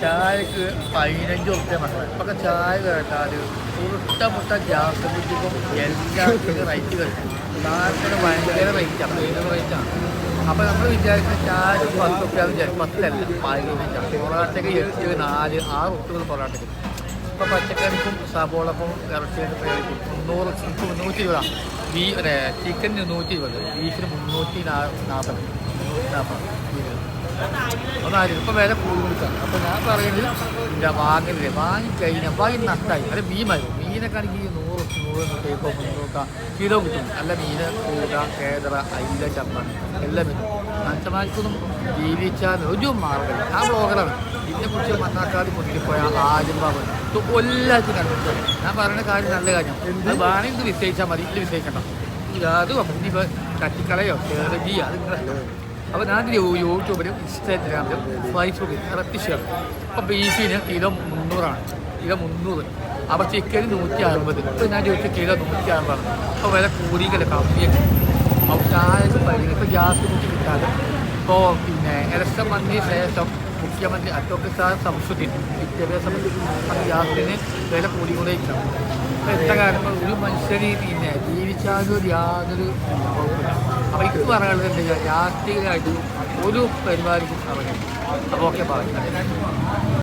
ചായക്ക് 15 റുപ്യ മതി. ഇപ്പൊക്കെ ചായ കേട്ടാൽ മുട്ട ഗ്യാസ് കുറ്റിക്കും എല്ലാത്തിനും റേറ്റ് കഴിക്കും. സാധനത്തിന് ഭയങ്കര റേറ്റാണ്. അപ്പോൾ നമ്മൾ വിചാരിക്കുന്ന ചായ 10 റുപ്യ വിചാരിക്കും. 10 15 പൊറാട്ടയ്ക്ക് 8 4 6 റുപ്യ പൊറാട്ടയ്ക്ക്. ഇപ്പോൾ പച്ചക്കറിക്കും സബോളക്കും ഇറച്ചിയൊക്കെ പ്രയോഗിക്കും 320. ചിക്കന് 120, ബീഫിന് 340. ഒന്നായിരുന്നു. ഇപ്പോൾ വില കൂടുതലാണ്. അപ്പോൾ ഞാൻ പറയുന്നത് വാങ്ങരുത്. വാങ്ങിക്കഴിഞ്ഞാൽ വാങ്ങി നഷ്ടമായി. അത് മീനൊക്കെ ആണെങ്കിൽ 100 300 കിലോ കിട്ടും. നല്ല മീൻ കൂട കേദറ അയില ചമ്മൻ എല്ലാം വരും. മനുഷ്യന്മാർക്കൊന്നും ജീവിച്ചാൽ ഒരു മാർഗ്ഗമില്ല. ആ ബ്ലോഗറാണ് ഇതിനെക്കുറിച്ച് മണ്ണാക്കാട് മുന്നിപ്പോയാൽ ആരും എല്ലാത്തിനും കണ്ടിട്ട് ഞാൻ പറയുന്ന കാര്യം നല്ല കാര്യം. അത് വേണമെങ്കിൽ ഇത് വിശ്വസിച്ചാൽ മതി. ഇതിൽ വിശ്വസിക്കണ്ട. അത് ഇനിയിപ്പോൾ കട്ടിക്കളയോ കേരളീയ അത് നിങ്ങളെ. അപ്പോൾ ഞാൻ യൂട്യൂബിലും ഇൻസ്റ്റാഗ്രാമിലും ഫേസ്ബുക്കിലും ഇറക്കി ഷെയർ. അപ്പോൾ ബീഫിന് കിലോ 300. കിലോ 300. അപ്പോൾ ചിക്കന് 160. ഇപ്പോൾ ഞാൻ ചോദിച്ച കിലോ 160. അപ്പോൾ വില കൂടിയില്ല കമ്മിയൊക്കെ. അപ്പോൾ ചായക്ക് പരിഗണന ഇപ്പോൾ ഗ്യാസ് കുറ്റി കിട്ടാതെ ഇപ്പോൾ പിന്നെ ഇലക്ഷൻ വന്നതിന് ശേഷം മുഖ്യമന്ത്രി അശോക് സംസ്കൃതി വിദ്യാഭ്യാസം ഗ്യാസിന് വില കൂടിക്കൊണ്ടേയിരിക്കണം. അപ്പോൾ എത്ര കാലം ഒരു മനുഷ്യന് പിന്നെ ജീവിച്ചാലും യാതൊരു കുഴപ്പമില്ല. അപ്പോൾ എനിക്ക് പറയാനുള്ളത് എന്താ രാഷ്ട്രീയമായിട്ട് ഒരു പരിപാടിക്കും അറിയാം. അപ്പോൾ ഓക്കെ പറഞ്ഞു.